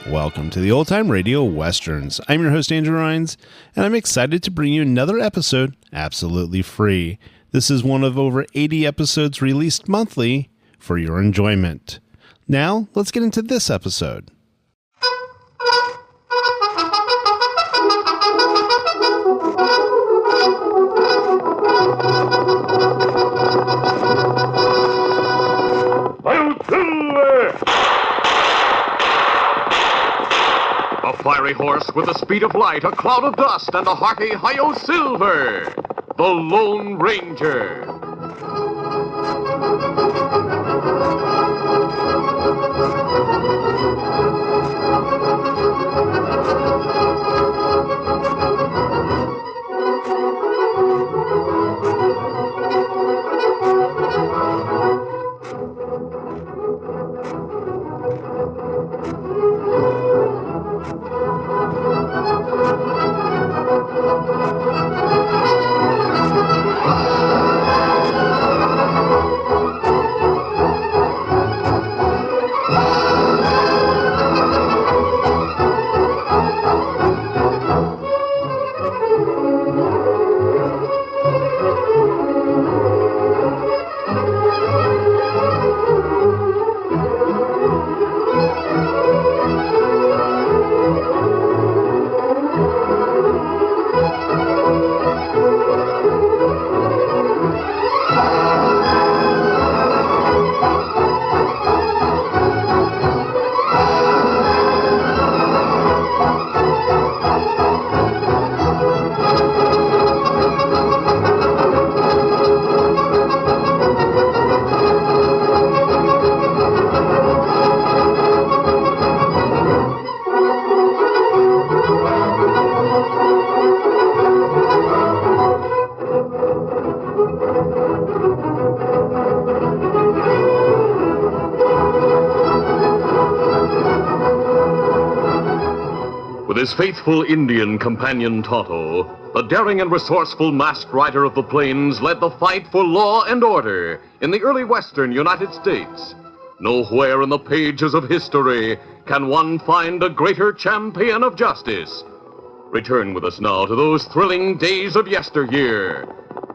Welcome to the Old Time Radio Westerns. I'm your host, Andrew Rhynes, and I'm excited to bring you another episode absolutely free. This is one of over 80 episodes released monthly for your enjoyment. Now, let's get into this episode. A fiery horse with the speed of light, a cloud of dust, and a hearty hi-yo silver, the Lone Ranger. With his faithful Indian companion Tonto, the daring and resourceful masked rider of the plains led the fight for law and order in the early western United States. Nowhere in the pages of history can one find a greater champion of justice. Return with us now to those thrilling days of yesteryear.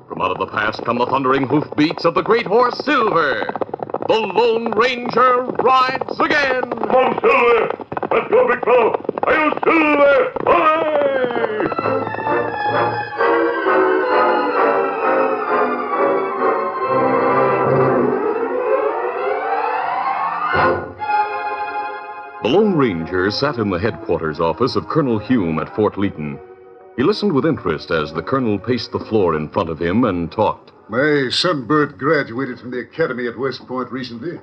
From out of the past come the thundering hoofbeats of the great horse Silver. The Lone Ranger rides again. Come on, Silver! Let's go, big fellow! Hi-yo, Silver! Hooray! The Lone Ranger sat in the headquarters office of Colonel Hume at Fort Leaton. He listened with interest as the colonel paced the floor in front of him and talked. My son Bert graduated from the academy at West Point recently,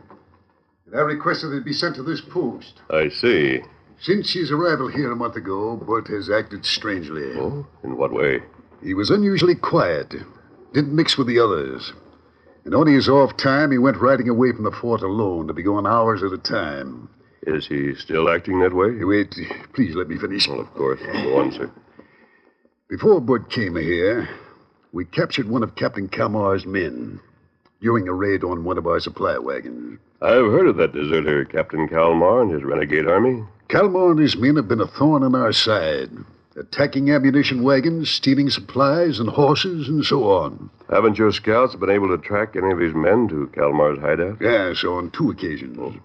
and I requested that he be sent to this post. I see. Since his arrival here a month ago, Bert has acted strangely. Oh? In what way? He was unusually quiet, didn't mix with the others, and on his off time, he went riding away from the fort alone to be gone hours at a time. Is he still acting that way? Wait, please let me finish. Well, of course. Go on, sir. Before Bert came here, we captured one of Captain Kalmar's men during a raid on one of our supply wagons. I've heard of that deserter, Captain Kalmar and his renegade army. Kalmar and his men have been a thorn on our side, attacking ammunition wagons, stealing supplies and horses, and so on. Haven't your scouts been able to track any of his men to Kalmar's hideout? Yes, on 2 occasions.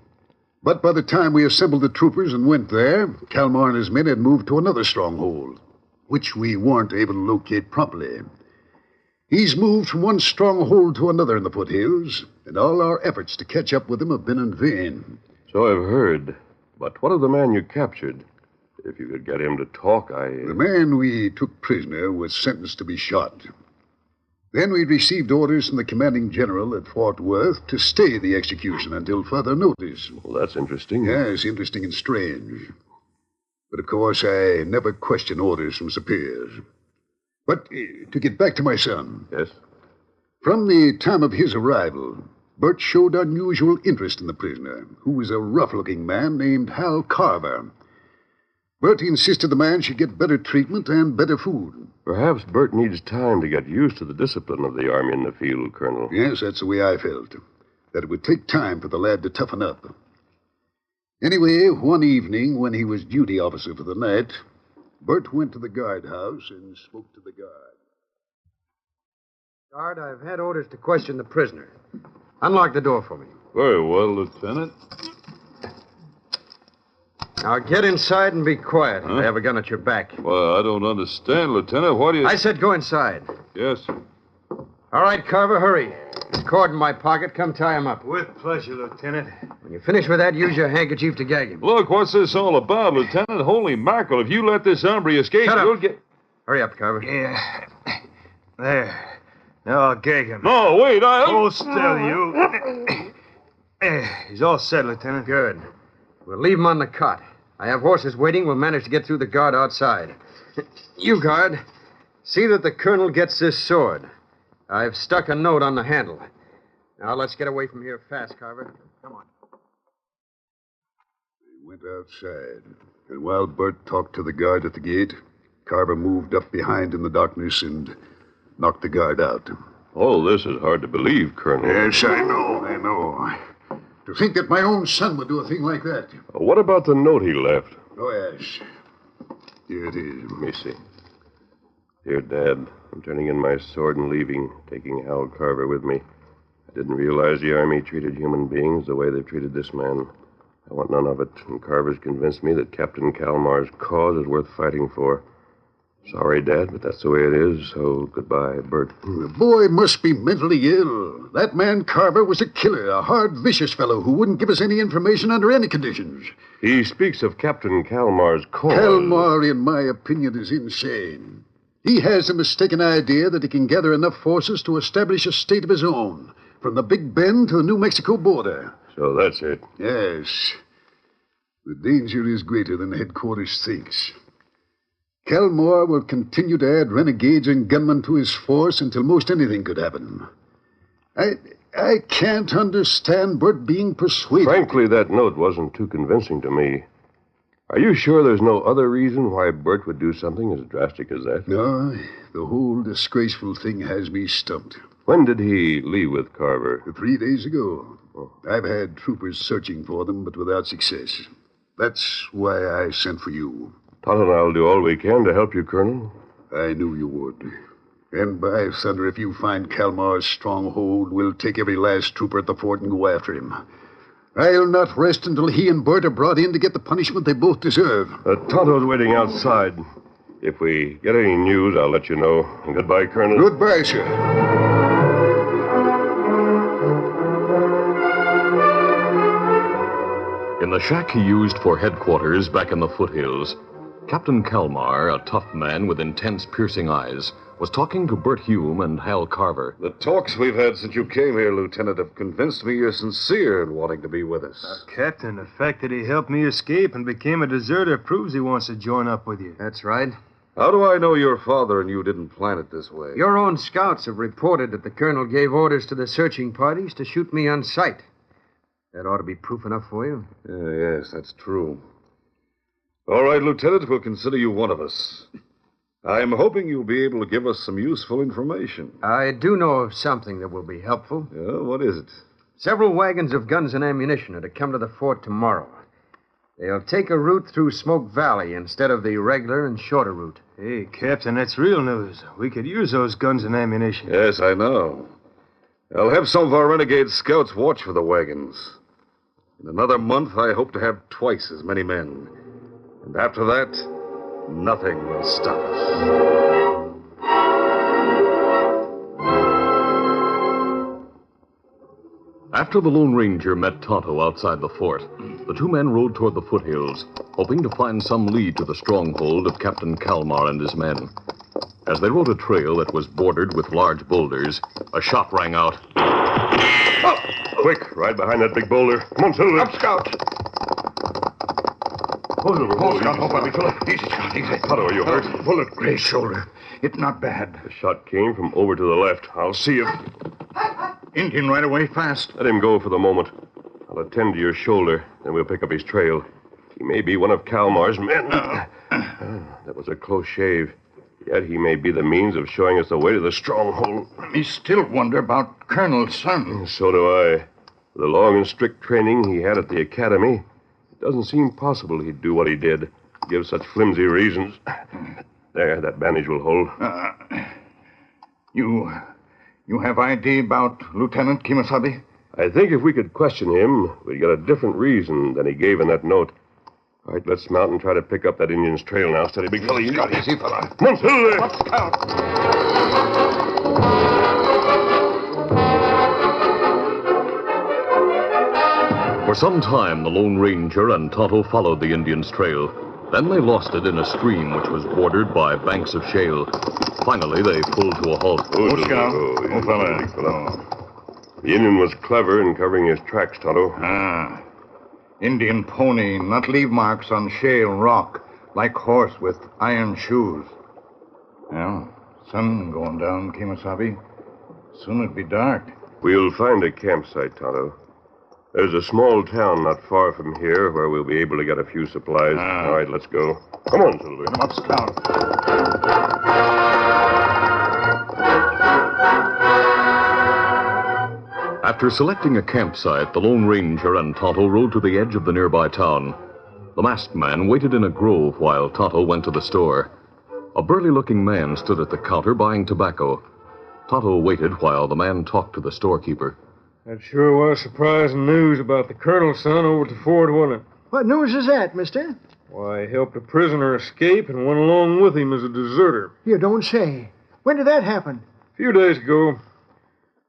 But by the time we assembled the troopers and went there, Kalmar and his men had moved to another stronghold, which we weren't able to locate promptly. He's moved from one stronghold to another in the foothills, and all our efforts to catch up with him have been in vain. So I've heard. But what of the man you captured? If you could get him to talk, The man we took prisoner was sentenced to be shot. Then we received orders from the commanding general at Fort Worth to stay the execution until further notice. Well, that's interesting. Yes, interesting and strange. But, of course, I never question orders from superiors. But to get back to my son. Yes? From the time of his arrival, Bert showed unusual interest in the prisoner, who was a rough-looking man named Hal Carver. Bert insisted the man should get better treatment and better food. Perhaps Bert needs time to get used to the discipline of the Army in the field, Colonel. Yes, that's the way I felt. That it would take time for the lad to toughen up. Anyway, one evening when he was duty officer for the night, Bert went to the guardhouse and spoke to the guard. Guard, I've had orders to question the prisoner. Unlock the door for me. Very well, Lieutenant. Now get inside and be quiet. Huh? I have a gun at your back. Well, I don't understand, Lieutenant. What do you... I said go inside. Yes, sir. All right, Carver, hurry. Cord in my pocket. Come tie him up. With pleasure, Lieutenant. When you finish with that, use your handkerchief to gag him. Look, what's this all about, Lieutenant? Holy mackerel, if you let this hombre escape, Shut up. you'll get... Hurry up, Carver. Yeah. There. Now I'll gag him. No, wait, Hold still, you. He's all set, Lieutenant. Good. We'll leave him on the cot. I have horses waiting. We'll manage to get through the guard outside. You, guard, see that the colonel gets this sword. I've stuck a note on the handle. Now, let's get away from here fast, Carver. Come on. They went outside, and while Bert talked to the guard at the gate, Carver moved up behind in the darkness and knocked the guard out. All this is hard to believe, Colonel. Yes, I know. To think that my own son would do a thing like that. What about the note he left? Oh, yes. Here it is. Let me see. Dear Dad, I'm turning in my sword and leaving, taking Hal Carver with me. I didn't realize the Army treated human beings the way they've treated this man. I want none of it, and Carver's convinced me that Captain Kalmar's cause is worth fighting for. Sorry, Dad, but that's the way it is, so goodbye, Bert. The boy must be mentally ill. That man Carver was a killer, a hard, vicious fellow who wouldn't give us any information under any conditions. He speaks of Captain Kalmar's cause. Kalmar, in my opinion, is insane. He has a mistaken idea that he can gather enough forces to establish a state of his own, from the Big Bend to the New Mexico border. So that's it. Yes. The danger is greater than headquarters thinks. Kalmar will continue to add renegades and gunmen to his force until most anything could happen. I can't understand Bert being persuaded. Frankly, that note wasn't too convincing to me. Are you sure there's no other reason why Bert would do something as drastic as that? No, the whole disgraceful thing has me stumped. When did he leave with Carver? 3 days ago. I've had troopers searching for them, but without success. That's why I sent for you. Todd and I'll do all we can to help you, Colonel. I knew you would. And by thunder, if you find Kalmar's stronghold, we'll take every last trooper at the fort and go after him. I'll not rest until he and Bert are brought in to get the punishment they both deserve. Tonto's waiting outside. If we get any news, I'll let you know. And goodbye, Colonel. Goodbye, sir. In the shack he used for headquarters back in the foothills, Captain Kalmar, a tough man with intense, piercing eyes, was talking to Bert Hume and Hal Carver. The talks we've had since you came here, Lieutenant, have convinced me you're sincere in wanting to be with us. Captain, the fact that he helped me escape and became a deserter proves he wants to join up with you. That's right. How do I know your father and you didn't plan it this way? Your own scouts have reported that the colonel gave orders to the searching parties to shoot me on sight. That ought to be proof enough for you. Yes, that's true. All right, Lieutenant, we'll consider you one of us. I'm hoping you'll be able to give us some useful information. I do know of something that will be helpful. Yeah, what is it? Several wagons of guns and ammunition are to come to the fort tomorrow. They'll take a route through Smoke Valley instead of the regular and shorter route. Hey, Captain, that's real news. We could use those guns and ammunition. Yes, I know. I'll have some of our renegade scouts watch for the wagons. In another month, I hope to have twice as many men. And after that, nothing will stop us. After the Lone Ranger met Tonto outside the fort, the two men rode toward the foothills, hoping to find some lead to the stronghold of Captain Kalmar and his men. As they rode a trail that was bordered with large boulders, a shot rang out. Oh! Quick, ride behind that big boulder. Come on, Silver. Up, Scout. Hold over, Easy, Scout, easy. Tonto, are you hurt? Bullet grazed shoulder. It's not bad. The shot came from over to the left. I'll see you. Indian right away, fast. Let him go for the moment. I'll attend to your shoulder, then we'll pick up his trail. He may be one of Kalmar's men. That was a close shave. Yet he may be the means of showing us the way to the stronghold. Me still wonder about Colonel's son. So do I. With the long and strict training he had at the academy, it doesn't seem possible he'd do what he did. Give such flimsy reasons. There, that bandage will hold. You have ID about Lieutenant Kimasabi? I think if we could question him, we'd get a different reason than he gave in that note. All right, let's mount and try to pick up that Indian's trail now. Steady, big fella. Easy, fella. Come on, Silver. Let's count. For some time, the Lone Ranger and Tonto followed the Indian's trail. Then they lost it in a stream which was bordered by banks of shale. Finally, they pulled to a halt. The Indian was clever in covering his tracks, Tonto. Indian pony not leave marks on shale rock like horse with iron shoes. Well, sun going down, Kimasabi. Soon it'll be dark. We'll find a campsite, Tonto. There's a small town not far from here where we'll be able to get a few supplies. All right, let's go. Come on, Silver. Come up, Scout. After selecting a campsite, the Lone Ranger and Tonto rode to the edge of the nearby town. The masked man waited in a grove while Tonto went to the store. A burly-looking man stood at the counter buying tobacco. Tonto waited while the man talked to the storekeeper. That sure was surprising news about the colonel's son over at the fort, wasn't it? What news is that, mister? Why, he helped a prisoner escape and went along with him as a deserter. You don't say. When did that happen? A few days ago.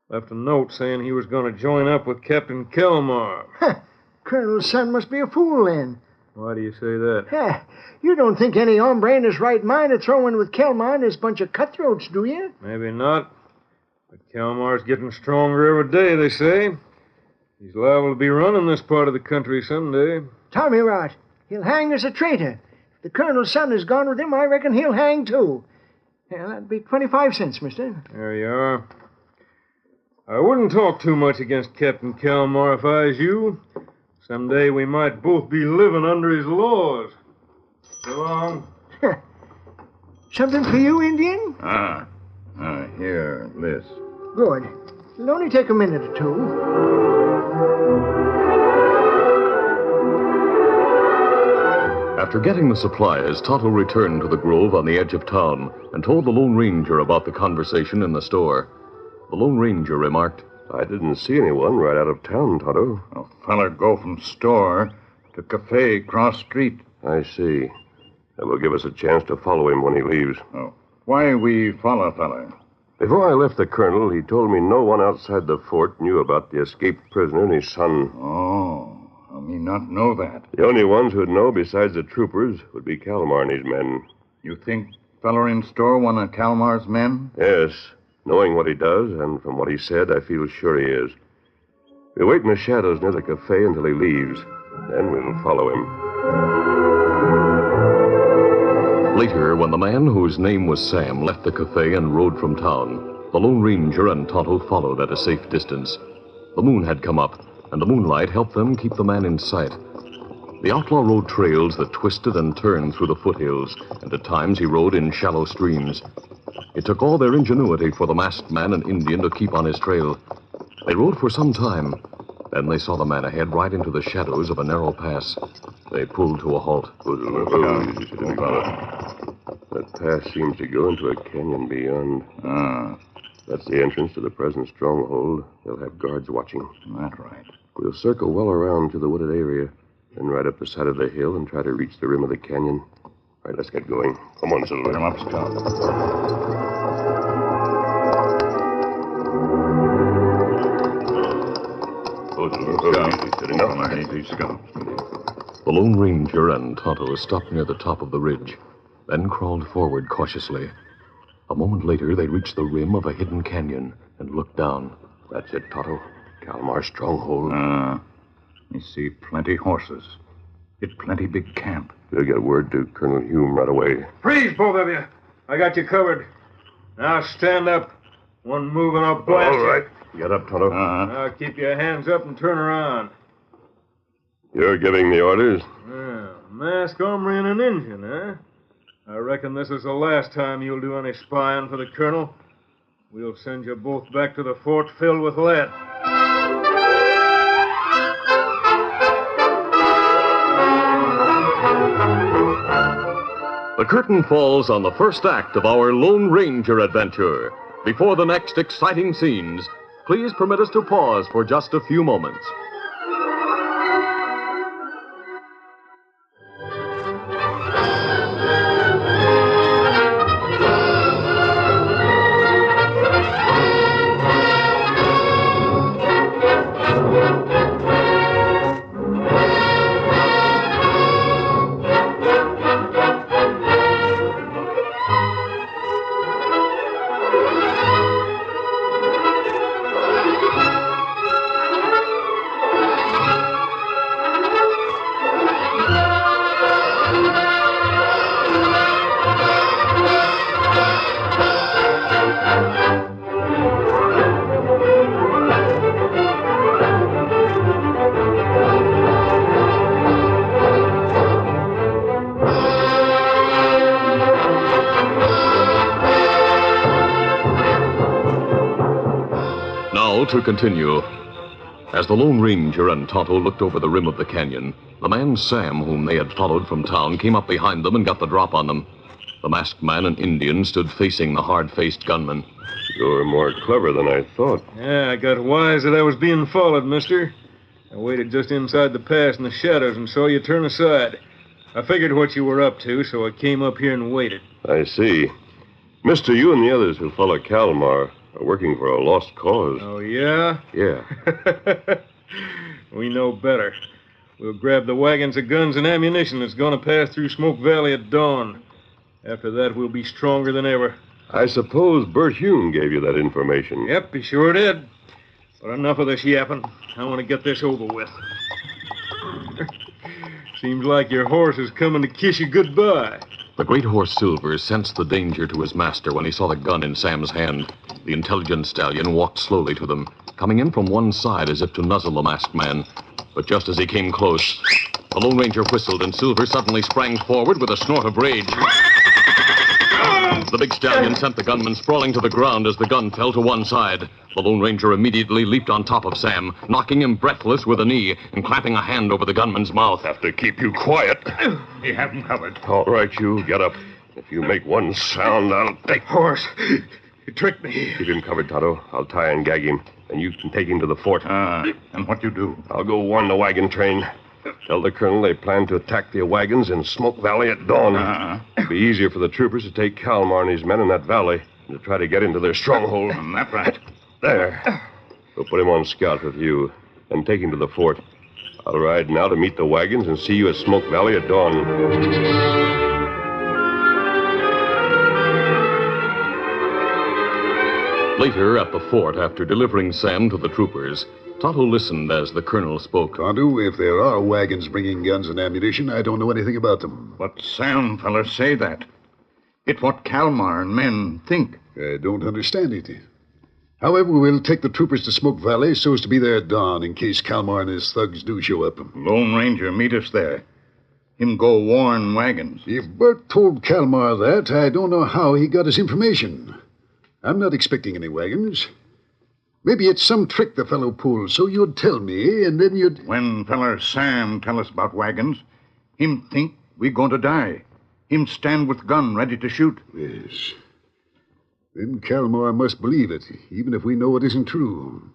Left a note saying he was going to join up with Captain Kalmar. Colonel's son must be a fool, then. Why do you say that? You don't think any hombre in his right mind would throw in with Kalmar and his bunch of cutthroats, do you? Maybe not. But Kalmar's getting stronger every day, they say. He's liable to be running this part of the country someday. Tommy Rot. He'll hang as a traitor. If the colonel's son is gone with him, I reckon he'll hang, too. Yeah, that'd be 25 cents, mister. There you are. I wouldn't talk too much against Captain Kalmar if I was you. Someday we might both be living under his laws. So long. Something for you, Indian? Here, Liz. Good. It'll only take a minute or two. After getting the supplies, Tonto returned to the grove on the edge of town and told the Lone Ranger about the conversation in the store. The Lone Ranger remarked, I didn't see anyone right out of town, Tonto. A feller go from store to cafe cross street. I see. That will give us a chance to follow him when he leaves. Why we follow feller? Before I left the colonel, he told me no one outside the fort knew about the escaped prisoner and his son. I me not know that. The only ones who'd know besides the troopers would be Kalmar and his men. You think feller in store one of Kalmar's men? Yes. Knowing what he does, and from what he said, I feel sure he is. We'll wait in the shadows near the cafe until he leaves. Then we'll follow him. Later, when the man whose name was Sam left the cafe and rode from town, the Lone Ranger and Tonto followed at a safe distance. The moon had come up, and the moonlight helped them keep the man in sight. The outlaw rode trails that twisted and turned through the foothills, and at times he rode in shallow streams. It took all their ingenuity for the masked man and Indian to keep on his trail. They rode for some time. Then they saw the man ahead right into the shadows of a narrow pass. They pulled to a halt. That pass seems to go into a canyon beyond. That's the entrance to the present stronghold. They'll have guards watching. That's right. We'll circle well around to the wooded area, then ride up the side of the hill and try to reach the rim of the canyon. All right, let's get going. Come on, Silver. Come up, Scout. The Lone Ranger and Tonto stopped near the top of the ridge, then crawled forward cautiously. A moment later, they reached the rim of a hidden canyon and looked down. That's it, Tonto. Kalmar's stronghold. You see plenty horses. It plenty big camp. We'll get word to Colonel Hume right away. Freeze, both of you. I got you covered. Now stand up. One move and I'll blast you. All right. Get up, Tonto. Now keep your hands up and turn around. You're giving the orders? Yeah, mask, armory, and an engine, huh? I reckon this is the last time you'll do any spying for the Colonel. We'll send you both back to the fort filled with lead. The curtain falls on the first act of our Lone Ranger adventure. Before the next exciting scenes, please permit us to pause for just a few moments. To continue. As the Lone Ranger and Tonto looked over the rim of the canyon, the man Sam, whom they had followed from town, came up behind them and got the drop on them. The masked man and Indian stood facing the hard-faced gunman. You're more clever than I thought. Yeah, I got wise that I was being followed, mister. I waited just inside the pass in the shadows and saw you turn aside. I figured what you were up to, so I came up here and waited. I see. Mister, you and the others who follow Kalmar are working for a lost cause. Oh, yeah? Yeah. We know better. We'll grab the wagons of guns and ammunition that's going to pass through Smoke Valley at dawn. After that, we'll be stronger than ever. I suppose Bert Hume gave you that information. Yep, he sure did. But enough of this yapping. I want to get this over with. Seems like your horse is coming to kiss you goodbye. The great horse Silver sensed the danger to his master when he saw the gun in Sam's hand. The intelligent stallion walked slowly to them, coming in from one side as if to nuzzle the masked man. But just as he came close, the Lone Ranger whistled and Silver suddenly sprang forward with a snort of rage. The big stallion sent the gunman sprawling to the ground as the gun fell to one side. The Lone Ranger immediately leaped on top of Sam, knocking him breathless with a knee and clapping a hand over the gunman's mouth. Have to keep you quiet. You have him covered. All right, you get up. If you make one sound, I'll take... Horse, you tricked me. Keep him covered, Tonto. I'll tie and gag him, and you can take him to the fort. And what you do? I'll go warn the wagon train. Tell the colonel they plan to attack the wagons in Smoke Valley at dawn. It'll be easier for the troopers to take Kalmar and his men in that valley than to try to get into their stronghold. That's right. There. We'll put him on scout with you and take him to the fort. I'll ride now to meet the wagons and see you at Smoke Valley at dawn. Later, at the fort, after delivering Sam to the troopers, Tonto listened as the colonel spoke. Tonto, if there are wagons bringing guns and ammunition, I don't know anything about them. But Sam fellas say that. It's what Kalmar and men think. I don't understand it. However, we'll take the troopers to Smoke Valley so as to be there at dawn in case Kalmar and his thugs do show up. Lone Ranger meet us there. Him go warn wagons. If Bert told Kalmar that, I don't know how he got his information. I'm not expecting any wagons. Maybe it's some trick the fellow pulled, so you'd tell me, and then you'd... When feller Sam tell us about wagons, him think we going to die. Him stand with gun ready to shoot. Yes. Then Kalmar must believe it, even if we know it isn't true.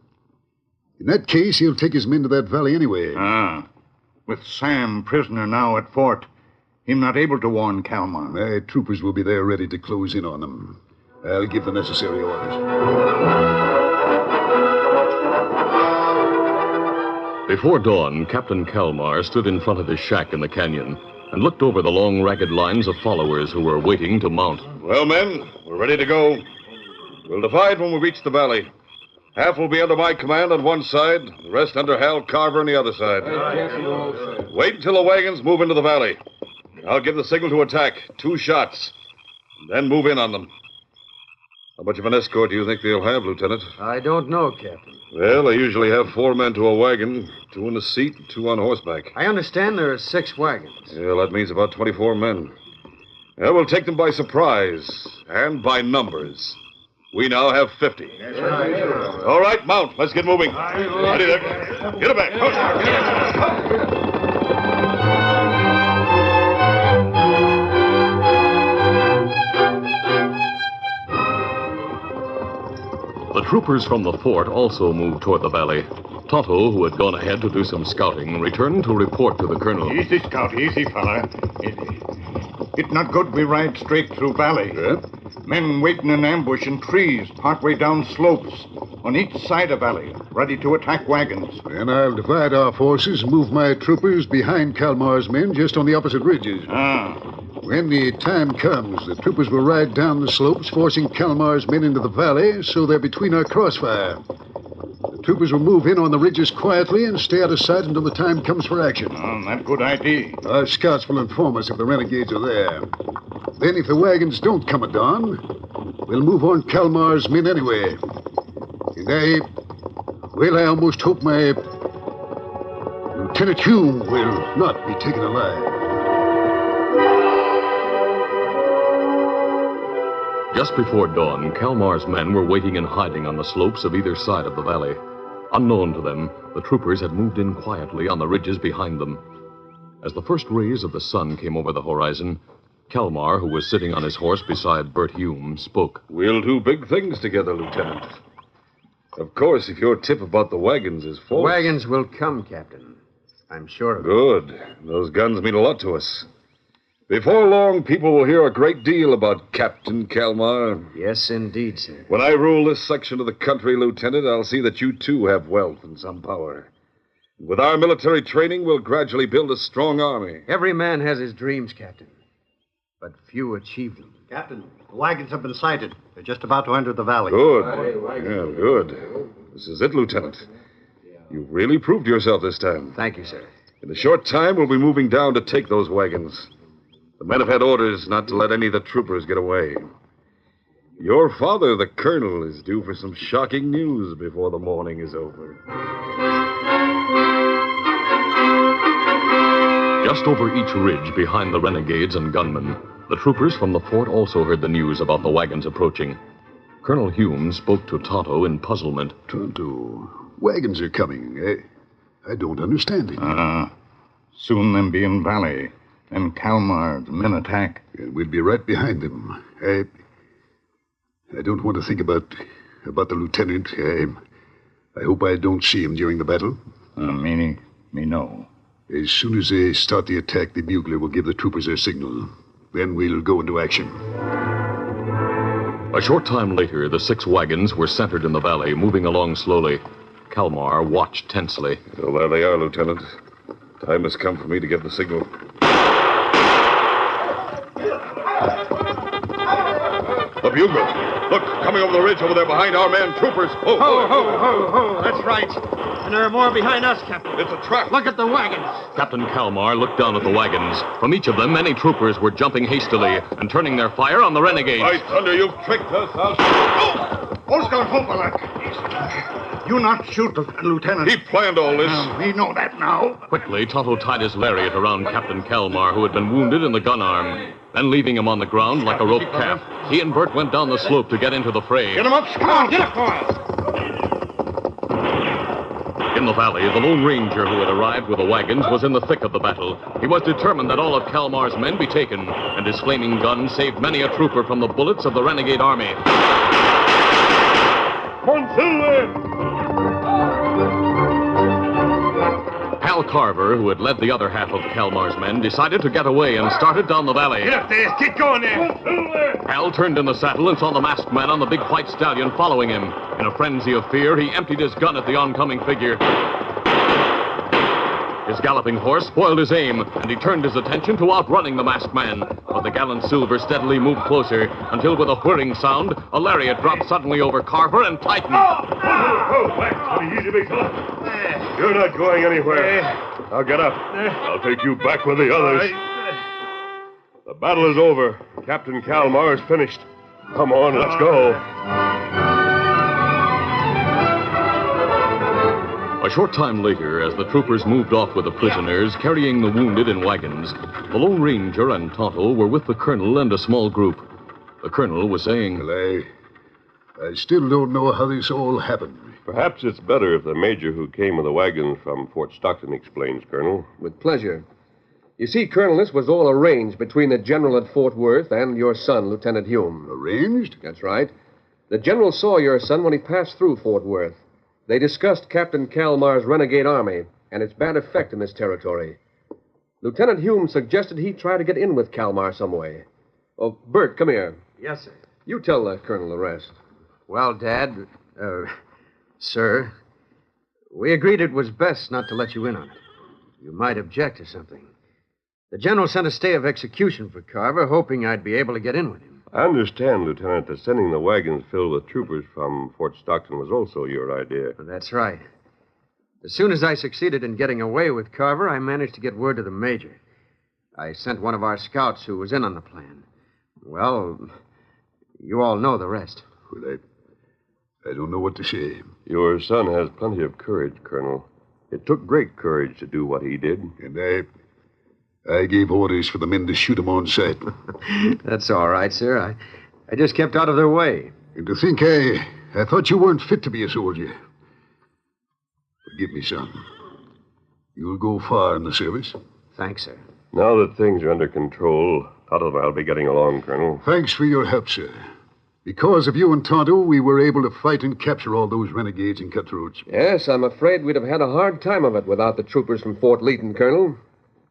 In that case, he'll take his men to that valley anyway. With Sam prisoner now at fort, him not able to warn Kalmar. My troopers will be there ready to close in on him. I'll give the necessary orders. Before dawn, Captain Kalmar stood in front of his shack in the canyon and looked over the long, ragged lines of followers who were waiting to mount. Well, men, we're ready to go. We'll divide when we reach the valley. Half will be under my command on one side, the rest under Hal Carver on the other side. Wait until the wagons move into the valley. I'll give the signal to attack. 2 shots. Then move in on them. How much of an escort do you think they'll have, Lieutenant? I don't know, Captain. Well, they usually have 4 men to a wagon, 2 in the seat, and 2 on horseback. I understand there are 6 wagons. Yeah, that means about 24 men. Yeah, we'll take them by surprise and by numbers. We now have 50. All right, mount. Let's get moving. Ready there. Get it back. The troopers from the fort also moved toward the valley. Tonto, who had gone ahead to do some scouting, returned to report to the colonel. Easy, Scout. Easy, fella. It's not good we ride straight through valley. Yeah? Men waiting in ambush in trees partway down slopes on each side of valley, ready to attack wagons. And I'll divide our forces and move my troopers behind Kalmar's men just on the opposite ridges. When the time comes, the troopers will ride down the slopes, forcing Kalmar's men into the valley so they're between our crossfire. The troopers will move in on the ridges quietly and stay out of sight until the time comes for action. That's a good idea. Our scouts will inform us if the renegades are there. Then, if the wagons don't come at dawn, we'll move on Kalmar's men anyway. And I almost hope my Lieutenant Hume will not be taken alive. Just before dawn, Kalmar's men were waiting in hiding on the slopes of either side of the valley. Unknown to them, the troopers had moved in quietly on the ridges behind them. As the first rays of the sun came over the horizon, Kalmar, who was sitting on his horse beside Bert Hume, spoke. We'll do big things together, Lieutenant. Of course, if your tip about the wagons is false... Wagons will come, Captain. I'm sure of it. Good. Those guns mean a lot to us. Before long, people will hear a great deal about Captain Kalmar. Yes, indeed, sir. When I rule this section of the country, Lieutenant, I'll see that you too have wealth and some power. With our military training, we'll gradually build a strong army. Every man has his dreams, Captain. But few achieve them. Captain, the wagons have been sighted. They're just about to enter the valley. Good. Yeah, good. This is it, Lieutenant. You've really proved yourself this time. Thank you, sir. In a short time, we'll be moving down to take those wagons. The men have had orders not to let any of the troopers get away. Your father, the colonel, is due for some shocking news before the morning is over. Just over each ridge behind the renegades and gunmen, the troopers from the fort also heard the news about the wagons approaching. Colonel Hume spoke to Tonto in puzzlement. Tonto, wagons are coming. I don't understand it. Soon them be in valley. Then Kalmar's men attack. And we'll be right behind them. I don't want to think about the lieutenant. I hope I don't see him during the battle. Me no. As soon as they start the attack, the bugler will give the troopers their signal. Then we'll go into action. A short time later, the 6 wagons were centered in the valley, moving along slowly. Kalmar watched tensely. Well, there they are, Lieutenant. Time has come for me to give the signal. The bugle. Look, coming over the ridge over there behind our man, troopers. Ho. That's right. And there are more behind us, Captain. It's a trap. Look at the wagons. Captain Kalmar looked down at the wagons. From each of them, many troopers were jumping hastily and turning their fire on the renegades. By thunder, you've tricked us. Hold Scout, hold, fella. You not shoot, Lieutenant. He planned all this. We know that now. Quickly, Tonto tied his lariat around Captain Kalmar, who had been wounded in the gun arm. Then, leaving him on the ground like a rope calf, he and Bert went down the slope to get into the fray. Get him up, Scout. Come on, get up, boys. In the valley, the Lone Ranger who had arrived with the wagons was in the thick of the battle. He was determined that all of Kalmar's men be taken, and his flaming gun saved many a trooper from the bullets of the renegade army. Hal Carver, who had led the other half of Kalmar's men, decided to get away and started down the valley. Get up there. Keep going there. Hal turned in the saddle and saw the masked man on the big white stallion following him. In a frenzy of fear, he emptied his gun at the oncoming figure. His galloping horse spoiled his aim, and he turned his attention to outrunning the masked man. But the gallant Silver steadily moved closer, until with a whirring sound, a lariat dropped suddenly over Carver and tightened. Easy, big fella. You're not going anywhere. Now get up. I'll take you back with the others. The battle is over. Captain Kalmar is finished. Come on, let's go. A short time later, as the troopers moved off with the prisoners, carrying the wounded in wagons, the Lone Ranger and Tonto were with the colonel and a small group. The colonel was saying, Well, I still don't know how this all happened. Perhaps it's better if the major who came with the wagons from Fort Stockton explains, Colonel. With pleasure. You see, Colonel, this was all arranged between the general at Fort Worth and your son, Lieutenant Hume. Arranged? That's right. The general saw your son when he passed through Fort Worth. They discussed Captain Kalmar's renegade army and its bad effect in this territory. Lieutenant Hume suggested he try to get in with Kalmar some way. Oh, Bert, come here. Yes, sir. You tell the colonel the rest. Well, Dad, sir, we agreed it was best not to let you in on it. You might object or something. The general sent a stay of execution for Carver, hoping I'd be able to get in with him. I understand, Lieutenant, that sending the wagons filled with troopers from Fort Stockton was also your idea. That's right. As soon as I succeeded in getting away with Carver, I managed to get word to the major. I sent one of our scouts who was in on the plan. Well, you all know the rest. Well, I don't know what to say. Your son has plenty of courage, Colonel. It took great courage to do what he did. And I gave orders for the men to shoot him on sight. That's all right, sir. I just kept out of their way. And to think I thought you weren't fit to be a soldier. Forgive me, son. You'll go far in the service. Thanks, sir. Now that things are under control, Todd and I'll be getting along, Colonel. Thanks for your help, sir. Because of you and Tonto, we were able to fight and capture all those renegades and cutthroats. Yes, I'm afraid we'd have had a hard time of it without the troopers from Fort Leaton, Colonel.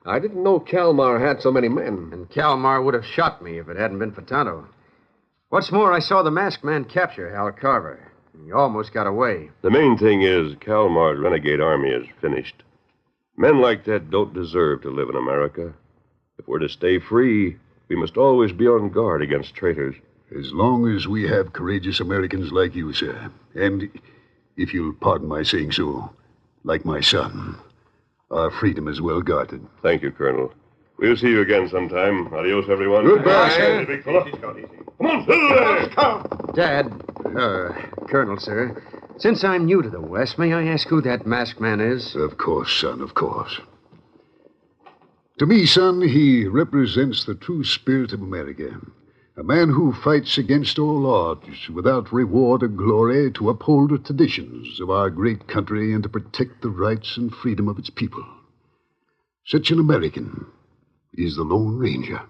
I didn't know Kalmar had so many men. And Kalmar would have shot me if it hadn't been for Tonto. What's more, I saw the masked man capture Hal Carver. He almost got away. The main thing is Kalmar's renegade army is finished. Men like that don't deserve to live in America. If we're to stay free, we must always be on guard against traitors. As long as we have courageous Americans like you, sir. And, if you'll pardon my saying so, like my son. Our freedom is well guarded. Thank you, Colonel. We'll see you again sometime. Adios, everyone. Goodbye, sir. Big fella. Come on, Dad, Colonel, sir, since I'm new to the West, may I ask who that masked man is? Of course, son, of course. To me, son, he represents the true spirit of America. A man who fights against all odds without reward or glory to uphold the traditions of our great country and to protect the rights and freedom of its people. Such an American is the Lone Ranger.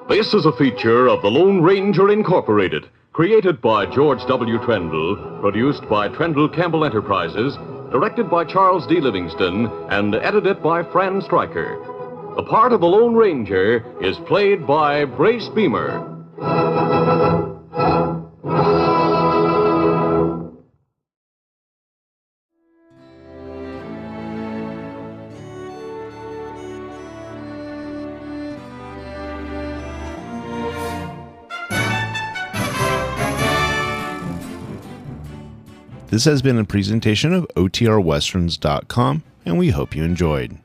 This is a feature of the Lone Ranger Incorporated, created by George W. Trendle, produced by Trendle Campbell Enterprises, directed by Charles D. Livingston, and edited by Fran Striker. The part of the Lone Ranger is played by Brace Beemer. This has been a presentation of OTRWesterns.com, and we hope you enjoyed.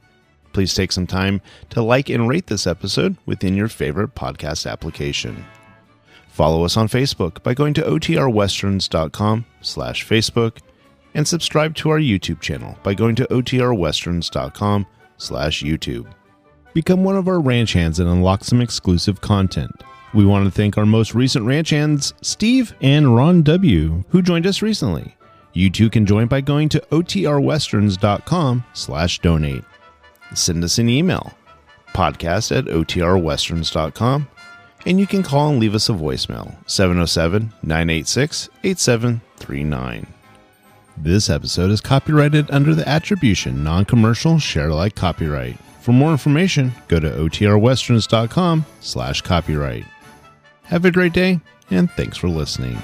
Please take some time to like and rate this episode within your favorite podcast application. Follow us on Facebook by going to OTRWesterns.com/Facebook, and subscribe to our YouTube channel by going to OTRWesterns.com/YouTube. Become one of our ranch hands and unlock some exclusive content. We want to thank our most recent ranch hands, Steve and Ron W., who joined us recently. You too can join by going to OTRWesterns.com/donate. Send us an email, podcast@OTRWesterns.com, and you can call and leave us a voicemail, 707-986-8739. This episode is copyrighted under the attribution non-commercial share-alike copyright. For more information, go to OTRWesterns.com/copyright. Have a great day, and thanks for listening.